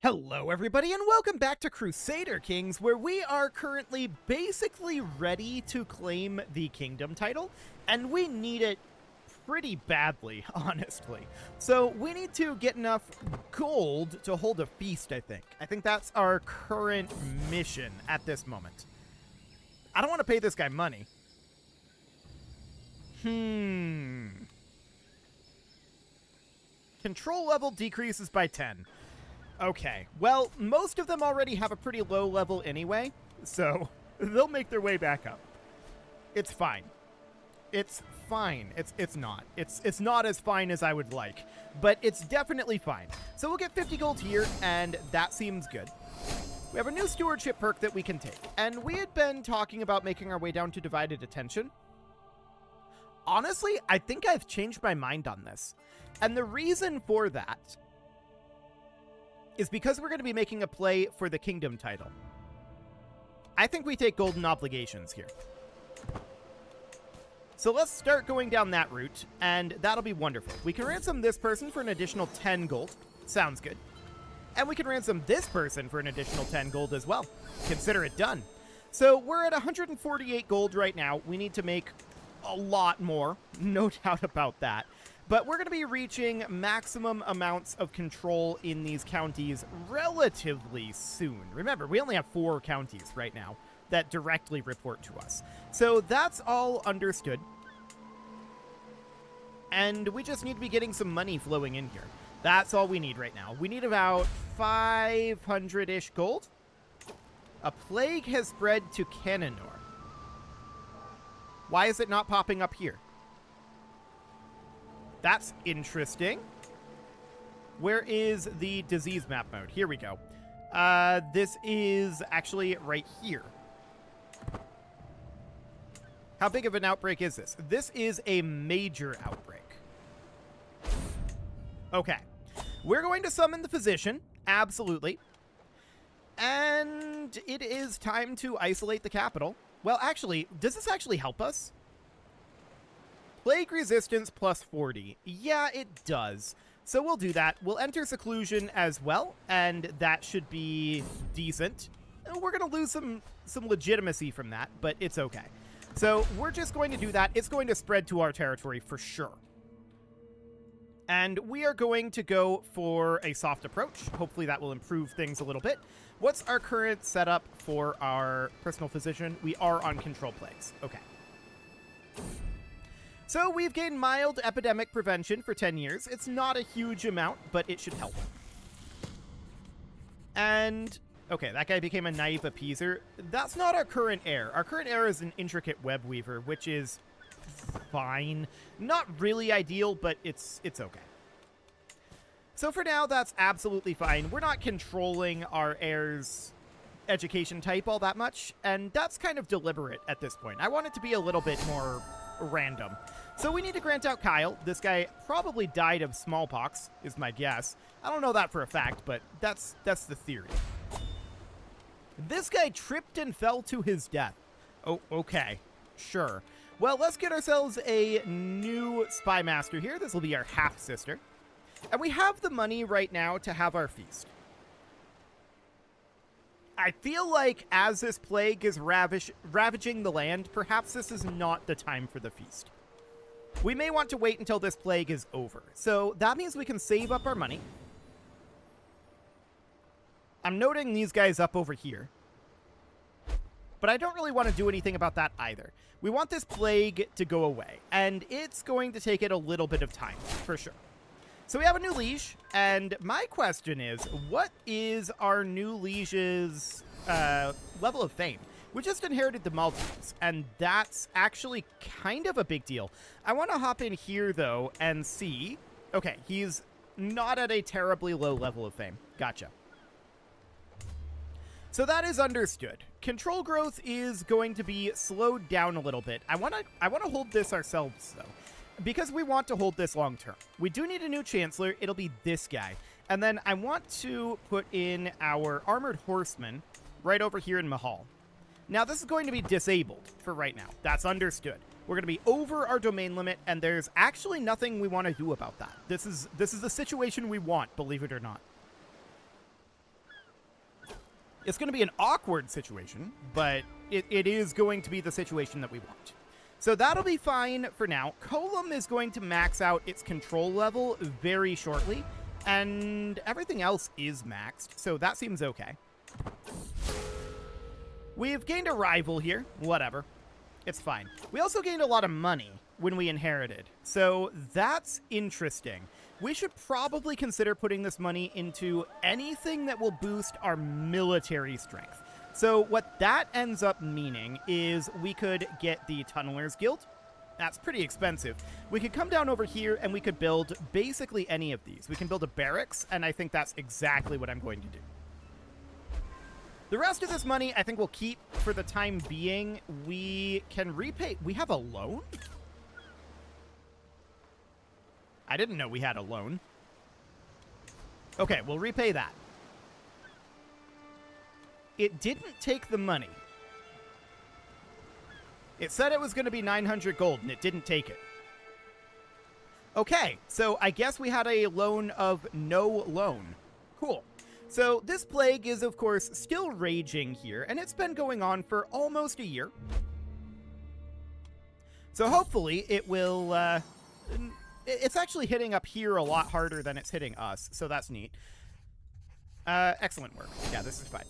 Hello everybody and welcome back to Crusader Kings, where we are currently basically ready to claim the kingdom title, and we need it pretty badly, honestly. So we need to get enough gold to hold a feast, I think. I think that's our current mission at this moment. I don't want to pay this guy money. Control level decreases by 10. Okay, well, most of them already have a pretty low level anyway, so they'll make their way back up. It's fine. It's fine. It's not. It's not as fine as I would like, but it's definitely fine. So we'll get 50 gold here, and that seems good. We have a new stewardship perk that we can take, and we had been talking about making our way down to divided attention. Honestly, I think I've changed my mind on this, and the reason for that is because we're going to be making a play for the kingdom title. I think we take golden obligations here. So let's start going down that route, and that'll be wonderful. We can ransom this person for an additional 10 gold. Sounds good. And we can ransom this person for an additional 10 gold as well. Consider it done. So we're at 148 gold right now. We need to make a lot more, no doubt about that. But we're going to be reaching maximum amounts of control in these counties relatively soon. Remember, we only have 4 counties right now that directly report to us. So that's all understood. And we just need to be getting some money flowing in here. That's all we need right now. We need about 500-ish gold. A plague has spread to Cananor. Why is it not popping up here? That's interesting. Where is the disease map mode? Here we go. This is actually right here. How big of an outbreak is this? This is a major outbreak. Okay. We're going to summon the physician. Absolutely. And it is time to isolate the capital. Well, actually, does this actually help us? Plague resistance plus 40. Yeah, it does. So we'll do that. We'll enter seclusion as well, and that should be decent. We're going to lose some legitimacy from that, but it's okay. So we're just going to do that. It's going to spread to our territory for sure. And we are going to go for a soft approach. Hopefully that will improve things a little bit. What's our current setup for our personal physician? We are on control plagues. Okay. So we've gained mild epidemic prevention for 10 years. It's not a huge amount, but it should help. And, okay, that guy became a naive appeaser. That's not our current heir. Our current heir is an intricate web weaver, which is fine. Not really ideal, but it's okay. So for now, that's absolutely fine. We're not controlling our heir's education type all that much, and that's kind of deliberate at this point. I want it to be a little bit more random. So we need to grant out Kyle. This guy probably died of smallpox, is my guess. I don't know that for a fact, but that's the theory. This guy tripped and fell to his death. Oh, okay. Sure. Well, let's get ourselves a new spy master here. This will be our half-sister. And we have the money right now to have our feast. I feel like as this plague is ravaging the land, perhaps this is not the time for the feast. We may want to wait until this plague is over. So that means we can save up our money. I'm noting these guys up over here. But I don't really want to do anything about that either. We want this plague to go away. And it's going to take it a little bit of time, for sure. So we have a new liege, and my question is, what is our new liege's level of fame? We just inherited the Maldivians, and that's actually kind of a big deal. I want to hop in here, though, and see. Okay, he's not at a terribly low level of fame. Gotcha. So that is understood. Control growth is going to be slowed down a little bit. I want to hold this ourselves, though, because we want to hold this long term. We do need a new chancellor. It'll be this guy. And then I want to put in our armored horseman right over here in Mahal. Now, this is going to be disabled for right now. That's understood. We're going to be over our domain limit, and there's actually nothing we want to do about that. This is the situation we want, believe it or not. It's going to be an awkward situation, but it is going to be the situation that we want. So that'll be fine for now. Colum is going to max out its control level very shortly, and everything else is maxed, so that seems okay. We've gained a rival here. Whatever. It's fine. We also gained a lot of money when we inherited, so that's interesting. We should probably consider putting this money into anything that will boost our military strength. So what that ends up meaning is we could get the Tunnelers Guild. That's pretty expensive. We could come down over here and we could build basically any of these. We can build a barracks, and I think that's exactly what I'm going to do. The rest of this money I think we'll keep for the time being. We can repay. We have a loan? I didn't know we had a loan. Okay, we'll repay that. It didn't take the money. It said it was going to be 900 gold, and it didn't take it. Okay, so I guess we had a loan of no loan. Cool. So this plague is, of course, still raging here, and it's been going on for almost a year. So hopefully it will... it's actually hitting up here a lot harder than it's hitting us, so that's neat. Excellent work. Yeah, this is fine.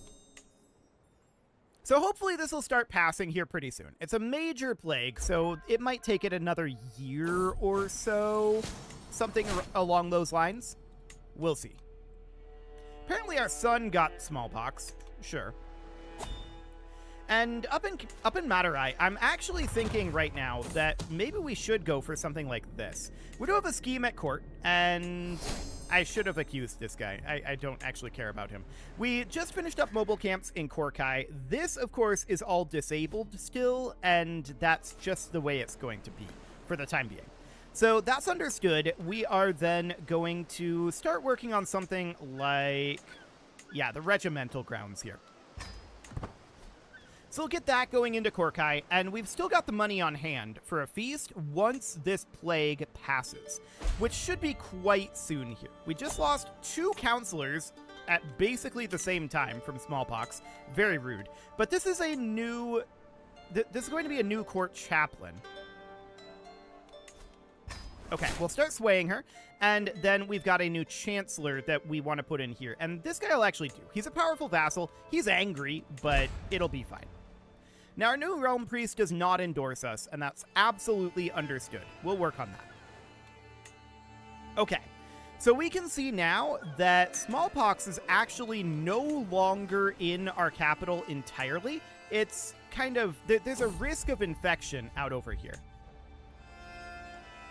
So hopefully this will start passing here pretty soon. It's a major plague, so it might take it another year or so. Something along those lines. We'll see. Apparently our son got smallpox. Sure. And up in Madurai, I'm actually thinking right now that maybe we should go for something like this. We do have a scheme at court, and I should have accused this guy. I don't actually care about him. We just finished up mobile camps in Korkai. This, of course, is all disabled still, and that's just the way it's going to be for the time being. So that's understood. We are then going to start working on something like, yeah, the regimental grounds here. So we'll get that going into Korkai, and we've still got the money on hand for a feast once this plague passes, which should be quite soon here. We just lost 2 counselors at basically the same time from smallpox. Very rude. But this is a new... this is going to be a new court chaplain. Okay, we'll start swaying her, and then we've got a new chancellor that we want to put in here. And this guy will actually do. He's a powerful vassal. He's angry, but it'll be fine. Now, our new realm priest does not endorse us, and that's absolutely understood. We'll work on that. Okay, so we can see now that smallpox is actually no longer in our capital entirely. It's kind of... there's a risk of infection out over here.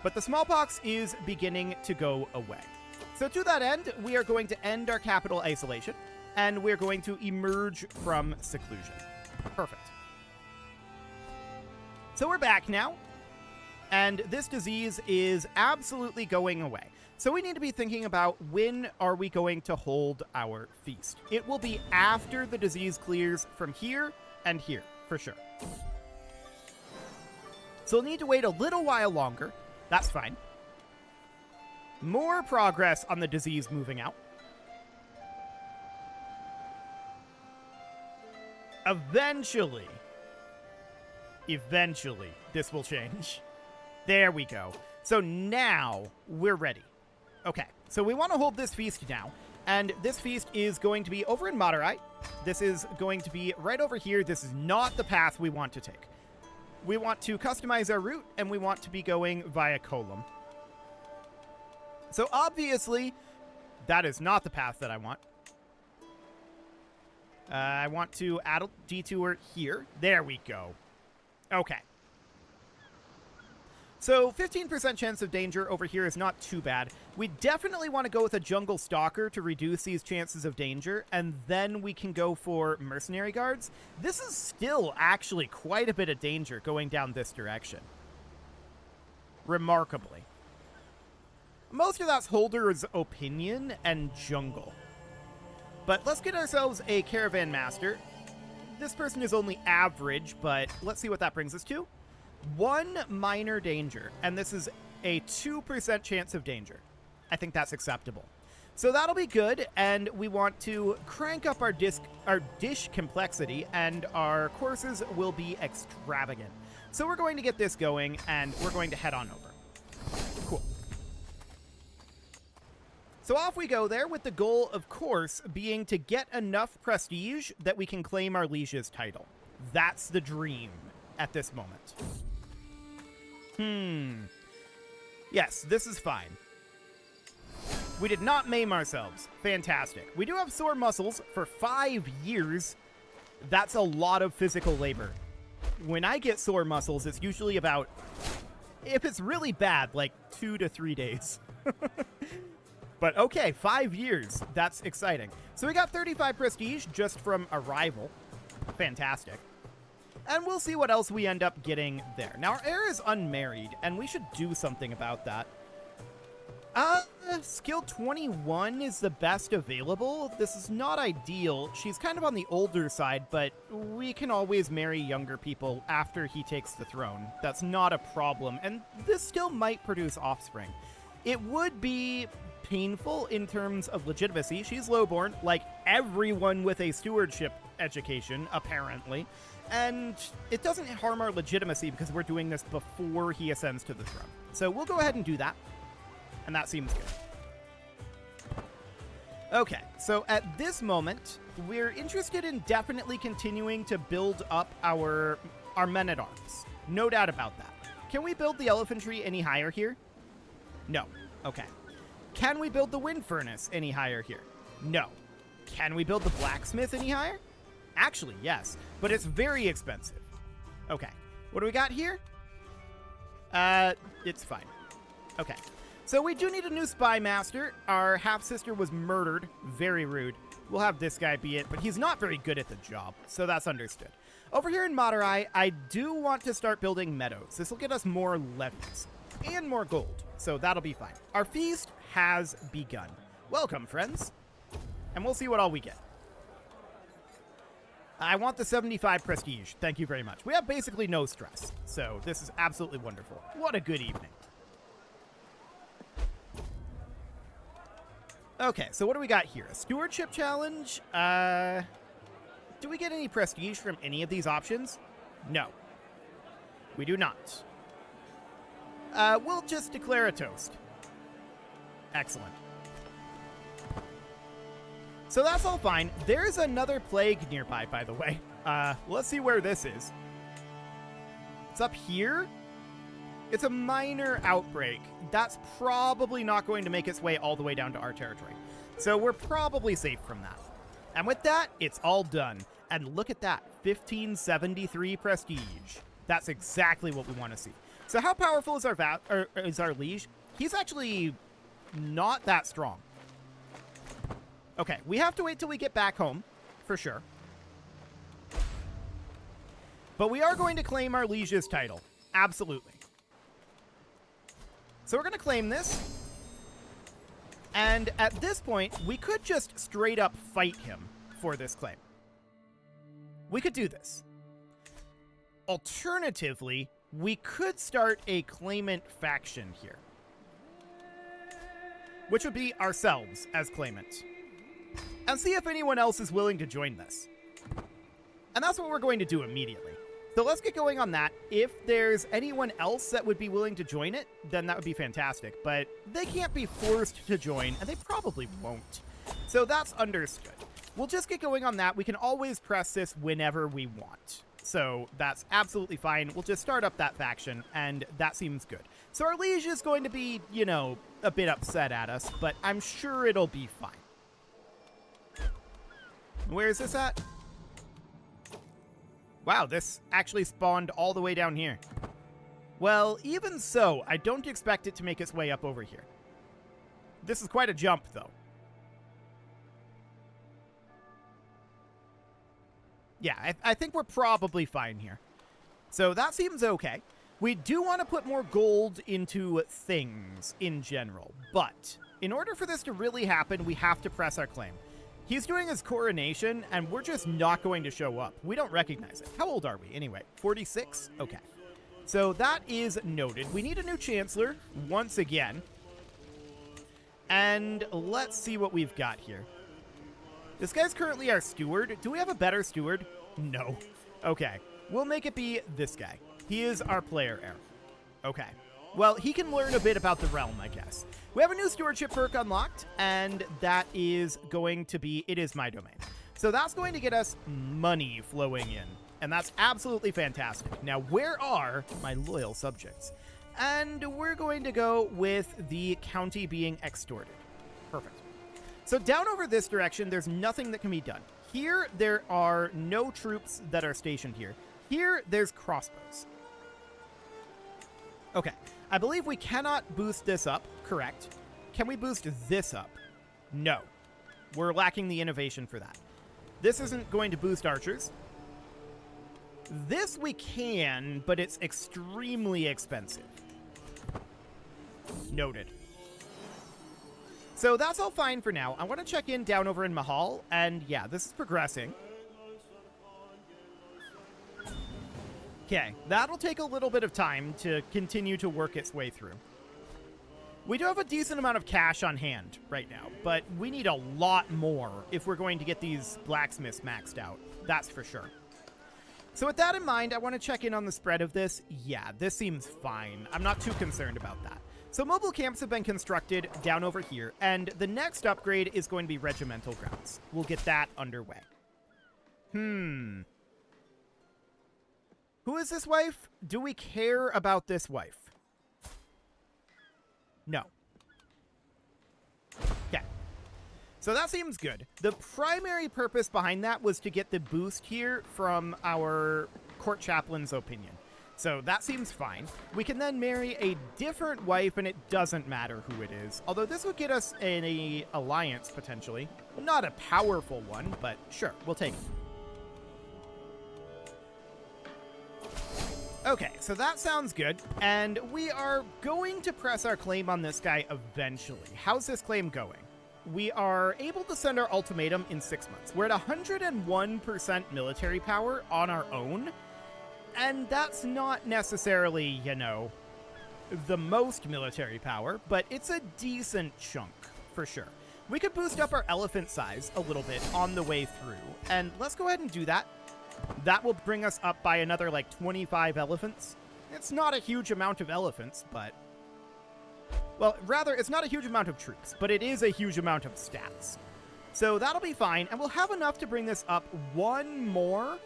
But the smallpox is beginning to go away. So to that end, we are going to end our capital isolation, and we're going to emerge from seclusion. Perfect. So we're back now, and this disease is absolutely going away. So we need to be thinking about when are we going to hold our feast. It will be after the disease clears from here and here, for sure. So we'll need to wait a little while longer. That's fine. More progress on the disease moving out. Eventually, this will change. There we go. So now we're ready. Okay, so we want to hold this feast now, and this feast is going to be over in Madurai. This is going to be right over here. This is not the path we want to take. We want to customize our route, and we want to be going via Colum. So obviously, that is not the path that I want. I want to add a detour here. There we go. Okay. So 15% chance of danger over here is not too bad. We definitely want to go with a jungle stalker to reduce these chances of danger, and then we can go for mercenary guards. This is still actually quite a bit of danger going down this direction. Remarkably. Most of that's Holder's opinion and jungle. But let's get ourselves a caravan master. This person is only average, but let's see what that brings us to. 1 minor danger, and this is a 2% chance of danger. I think that's acceptable. So that'll be good, and we want to crank up our dish complexity, and our courses will be extravagant. So we're going to get this going, and we're going to head on over. Cool. So off we go there, with the goal, of course, being to get enough prestige that we can claim our liege's title. That's the dream at this moment. Yes, this is fine. We did not maim ourselves. Fantastic. We do have sore muscles for 5 years. That's a lot of physical labor. When I get sore muscles, it's usually about, if it's really bad, like 2 to 3 days. But okay, 5 years. That's exciting. So we got 35 prestige just from arrival. Fantastic. And we'll see what else we end up getting there. Now, our heir is unmarried, and we should do something about that. Skill 21 is the best available. This is not ideal. She's kind of on the older side, but we can always marry younger people after he takes the throne. That's not a problem, and this still might produce offspring. It would be painful in terms of legitimacy. She's lowborn, like everyone with a stewardship education, apparently. And it doesn't harm our legitimacy because we're doing this before he ascends to the throne. So we'll go ahead and do that. And that seems good. Okay, so at this moment, we're interested in definitely continuing to build up our men-at-arms. No doubt about that. Can we build the elephantry any higher here? No. Okay. Can we build the wind furnace any higher here? No. Can we build the blacksmith any higher? Actually, yes, but it's very expensive. Okay. What do we got here? It's fine. Okay. So we do need a new spy master. Our half-sister was murdered. Very rude. We'll have this guy be it, but he's not very good at the job, so that's understood. Over here in Madurai, I do want to start building meadows. This will get us more levies and more gold, so that'll be fine. Our feast has begun. Welcome, friends. And we'll see what all we get. I want the 75 prestige. Thank you very much. We have basically no stress, so this is absolutely wonderful. What a good evening. Okay, so what do we got here? A stewardship challenge? Do we get any prestige from any of these options? No. We do not. We'll just declare a toast. Excellent. So that's all fine. There's another plague nearby, by the way. Let's see where this is. It's up here. It's a minor outbreak. That's probably not going to make its way all the way down to our territory. So we're probably safe from that. And with that, it's all done. And look at that, 1573 prestige. That's exactly what we want to see. So how powerful is our liege? He's actually not that strong. Okay, we have to wait till we get back home, for sure. But we are going to claim our liege's title. Absolutely. So we're going to claim this. And at this point, we could just straight up fight him for this claim. We could do this. Alternatively, we could start a claimant faction here, which would be ourselves as claimants, and see if anyone else is willing to join this. And that's what we're going to do immediately. So let's get going on that. If there's anyone else that would be willing to join it, then that would be fantastic. But they can't be forced to join, and they probably won't. So that's understood. We'll just get going on that. We can always press this whenever we want. So that's absolutely fine. We'll just start up that faction, and that seems good. So our liege is going to be, you know, a bit upset at us, but I'm sure it'll be fine. Where is this at? Wow, this actually spawned all the way down here. Well, even so, I don't expect it to make its way up over here. This is quite a jump, though. Yeah, I think we're probably fine here. So that seems okay. We do want to put more gold into things in general, but in order for this to really happen, we have to press our claim. He's doing his coronation, and we're just not going to show up. We don't recognize it. How old are we, anyway? 46? Okay. So that is noted. We need a new chancellor, once again. And let's see what we've got here. This guy's currently our steward. Do we have a better steward? No. Okay. We'll make it be this guy. He is our player heir. Okay. Well, he can learn a bit about the realm, I guess. We have a new stewardship perk unlocked, and that is going to be, it is my domain. So that's going to get us money flowing in, and that's absolutely fantastic. Now, where are my loyal subjects? And we're going to go with the county being extorted. Perfect. So down over this direction, there's nothing that can be done. Here, there are no troops that are stationed here. Here, there's crossbows. Okay, I believe we cannot boost this up, correct. Can we boost this up? No. We're lacking the innovation for that. This isn't going to boost archers. This we can, but it's extremely expensive. Noted. So that's all fine for now. I want to check in down over in Mahal, and yeah, this is progressing. Okay, that'll take a little bit of time to continue to work its way through. We do have a decent amount of cash on hand right now, but we need a lot more if we're going to get these blacksmiths maxed out. That's for sure. So with that in mind, I want to check in on the spread of this. Yeah, this seems fine. I'm not too concerned about that. So mobile camps have been constructed down over here, and the next upgrade is going to be regimental grounds. We'll get that underway. Who is this wife? Do we care about this wife? No. Okay. So that seems good. The primary purpose behind that was to get the boost here from our court chaplain's opinion. So that seems fine. We can then marry a different wife, and it doesn't matter who it is. Although this would get us an alliance, potentially. Not a powerful one, but sure, we'll take it. Okay, so that sounds good, and we are going to press our claim on this guy eventually. How's this claim going? We are able to send our ultimatum in 6 months. We're at 101% military power on our own, and that's not necessarily, you know, the most military power, but it's a decent chunk, for sure. We could boost up our elephant size a little bit on the way through, and let's go ahead and do that. That will bring us up by another, like, 25 elephants. It's not a huge amount of elephants, but... well, rather, it's not a huge amount of troops, but it is a huge amount of stats. So that'll be fine, and we'll have enough to bring this up one more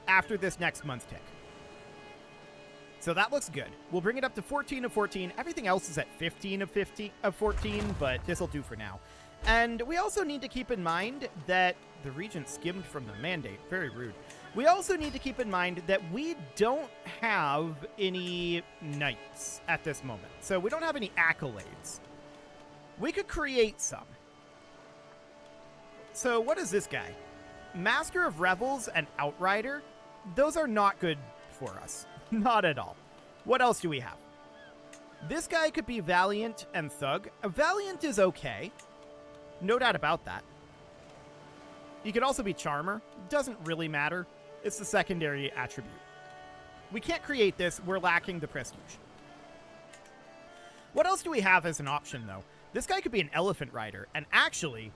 after this next month tick. So that looks good. We'll bring it up to 14 of 14. Everything else is at 15 of 14, but this'll do for now. And we also need to keep in mind that the regent skimmed from the mandate. Very rude. We also need to keep in mind that we don't have any knights at this moment. So we don't have any accolades. We could create some. So what is this guy? Master of Revels and Outrider? Those are not good for us. Not at all. What else do we have? This guy could be Valiant and Thug. Valiant is okay. No doubt about that. You could also be Charmer. Doesn't really matter. It's the secondary attribute. We can't create this. We're lacking the prestige. What else do we have as an option, though? This guy could be an Elephant Rider. And actually,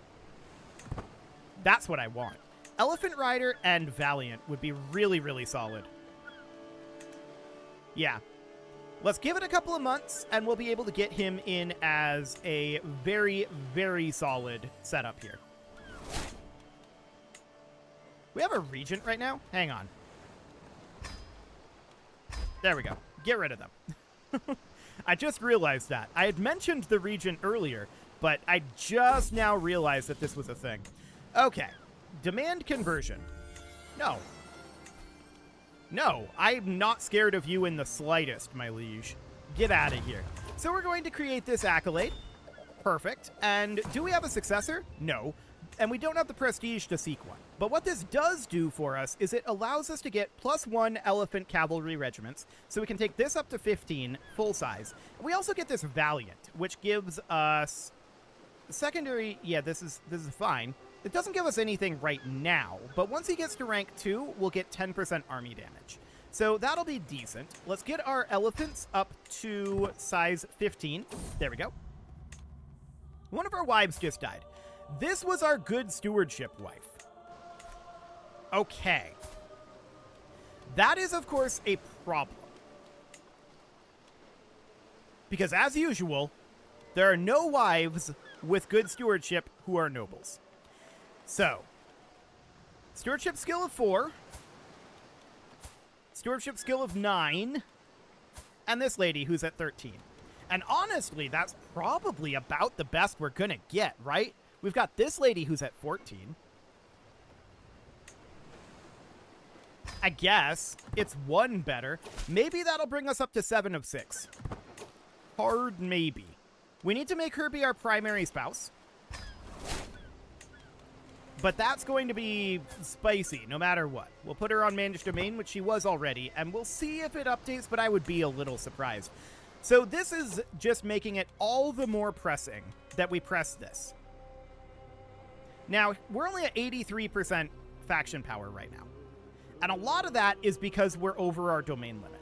that's what I want. Elephant Rider and Valiant would be really, really solid. Yeah. Let's give it a couple of months, and we'll be able to get him in as a very, very solid setup here. We have a regent right now? Hang on. There we go. Get rid of them. I just realized that. I had mentioned the regent earlier, but I just now realized that this was a thing. Okay. Demand conversion. No. No, I'm not scared of you in the slightest, my liege. Get out of here. So we're going to create this accolade. Perfect. And do we have a successor? No. And we don't have the prestige to seek one. But what this does do for us is it allows us to get +1 elephant cavalry regiments. So we can take this up to 15, full size. We also get this Valiant, which gives us secondary. Yeah, this is fine. It doesn't give us anything right now, but once he gets to rank 2, we'll get 10% army damage. So that'll be decent. Let's get our elephants up to size 15. There we go. One of our wives just died. This was our good stewardship wife. Okay. That is, of course, a problem. Because, as usual, there are no wives with good stewardship who are nobles. So, stewardship skill of 4, stewardship skill of 9, and this lady who's at 13. And honestly, that's probably about the best we're gonna get, right? We've got this lady who's at 14. I guess it's 1 better. Maybe that'll bring us up to 7 of 6. Hard maybe. We need to make her be our primary spouse. But that's going to be spicy no matter what. We'll put her on managed domain, which she was already, and we'll see if it updates, but I would be a little surprised. So this is just making it all the more pressing that we press this. Now, we're only at 83% faction power right now. And a lot of that is because we're over our domain limit.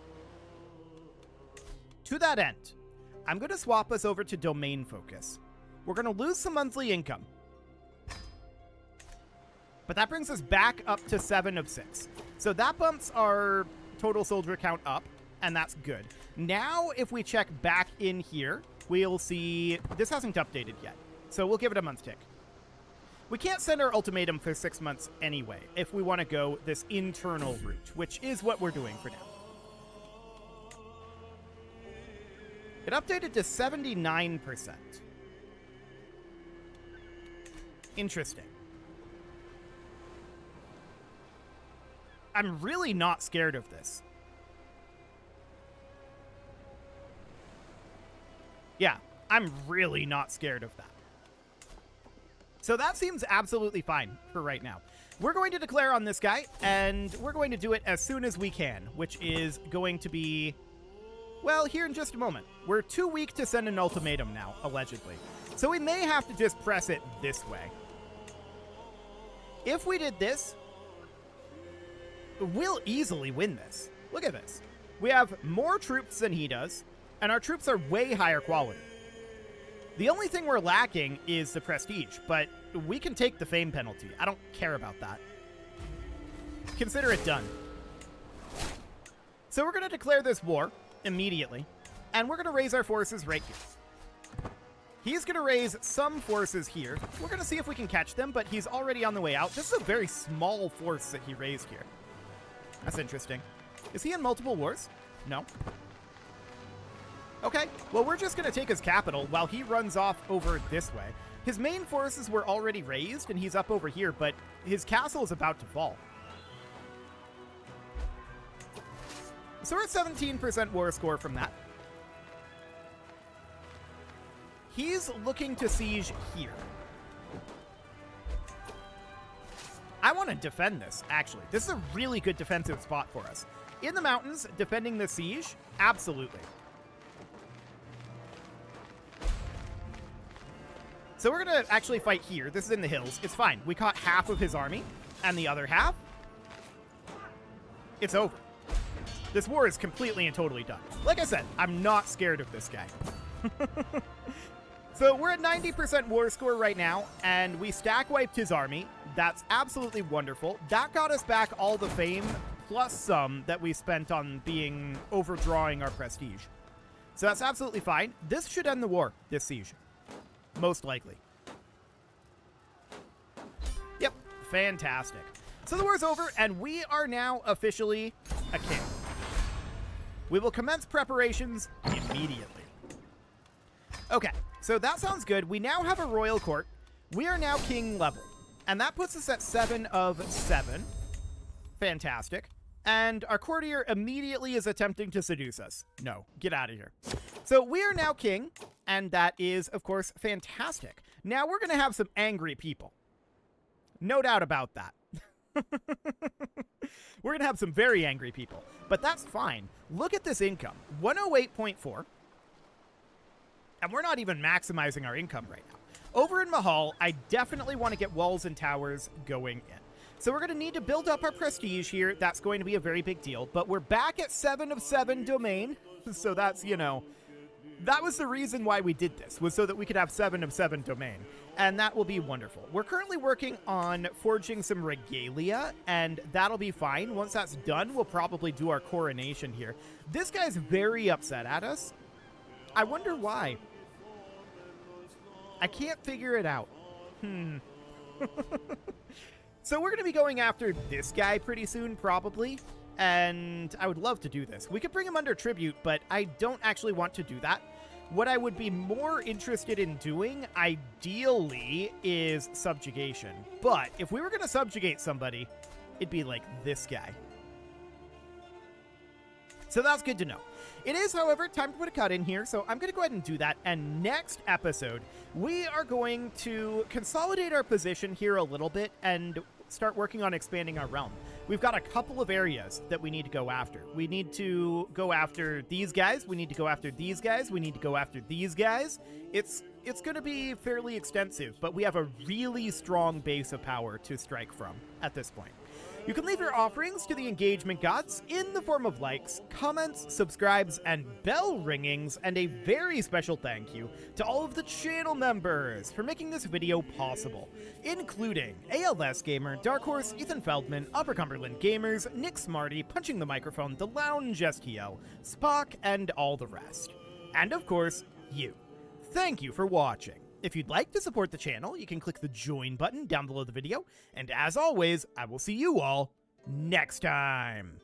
To that end, I'm going to swap us over to domain focus. We're going to lose some monthly income. But that brings us back up to 7 of 6. So that bumps our total soldier count up, and that's good. Now, if we check back in here, we'll see this hasn't updated yet. So we'll give it a month tick. We can't send our ultimatum for 6 months anyway if we want to go this internal route, which is what we're doing for now. It updated to 79%. Interesting. I'm really not scared of this. Yeah, I'm really not scared of that. So that seems absolutely fine for right now. We're going to declare on this guy, and we're going to do it as soon as we can, which is going to be, well, here in just a moment. We're too weak to send an ultimatum now, allegedly. So we may have to just press it this way. If we did this, we'll easily win this. Look at this. We have more troops than he does, and our troops are way higher quality. The only thing we're lacking is the prestige, but we can take the fame penalty. I don't care about that. Consider it done. So we're going to declare this war immediately, and we're going to raise our forces right here. He's going to raise some forces here. We're going to see if we can catch them, but he's already on the way out. This is a very small force that he raised here. That's interesting. Is he in multiple wars? No. Okay, well, we're just going to take his capital while he runs off over this way. His main forces were already raised, and he's up over here, but his castle is about to fall. So we're at 17% war score from that. He's looking to siege here. I want to defend this, actually. This is a really good defensive spot for us. In the mountains, defending the siege, absolutely. So we're going to actually fight here. This is in the hills. It's fine. We caught half of his army, and the other half, it's over. This war is completely and totally done. Like I said, I'm not scared of this guy. So we're at 90% war score right now, and we stack wiped his army. That's absolutely wonderful. That got us back all the fame, plus some that we spent on overdrawing our prestige. So that's absolutely fine. This should end the war, this siege. Most likely. Yep, fantastic. So the war's over, and we are now officially a king. We will commence preparations immediately. Okay, so that sounds good. We now have a royal court. We are now king level, and that puts us at 7 of 7. Fantastic. And our courtier immediately is attempting to seduce us. No, get out of here. So we are now king, and that is, of course, fantastic. Now we're going to have some angry people. No doubt about that. We're going to have some very angry people, but that's fine. Look at this income, 108.4, and we're not even maximizing our income right now. Over in Mahal, I definitely want to get walls and towers going in. So we're going to need to build up our prestige here. That's going to be a very big deal, but we're back at 7 of 7 domain, so that's, you know, That was the reason why we did this, was so that we could have 7 of 7 domain, and that will be wonderful. We're currently working on forging some regalia, and that'll be fine. Once that's done, we'll probably do our coronation here. This guy's very upset at us. I wonder why. I can't figure it out. So we're going to be going after this guy pretty soon, probably. And I would love to do this. We could bring him under tribute, but I don't actually want to do that. What I would be more interested in doing, ideally, is subjugation. But if we were going to subjugate somebody, it'd be like this guy. So that's good to know. It is, however, time to put a cut in here, so I'm going to go ahead and do that. And next episode, we are going to consolidate our position here a little bit and start working on expanding our realm. We've got a couple of areas that we need to go after. We need to go after these guys. We need to go after these guys. We need to go after these guys. It's going to be fairly extensive, but we have a really strong base of power to strike from at this point. You can leave your offerings to the engagement gods in the form of likes, comments, subscribes, and bell ringings, and a very special thank you to all of the channel members for making this video possible, including ALS Gamer, Dark Horse, Ethan Feldman, Upper Cumberland Gamers, Nick Smarty, Punching the Microphone, The Lounge STL, Spock, and all the rest. And of course, you. Thank you for watching. If you'd like to support the channel, you can click the join button down below the video, and as always, I will see you all next time.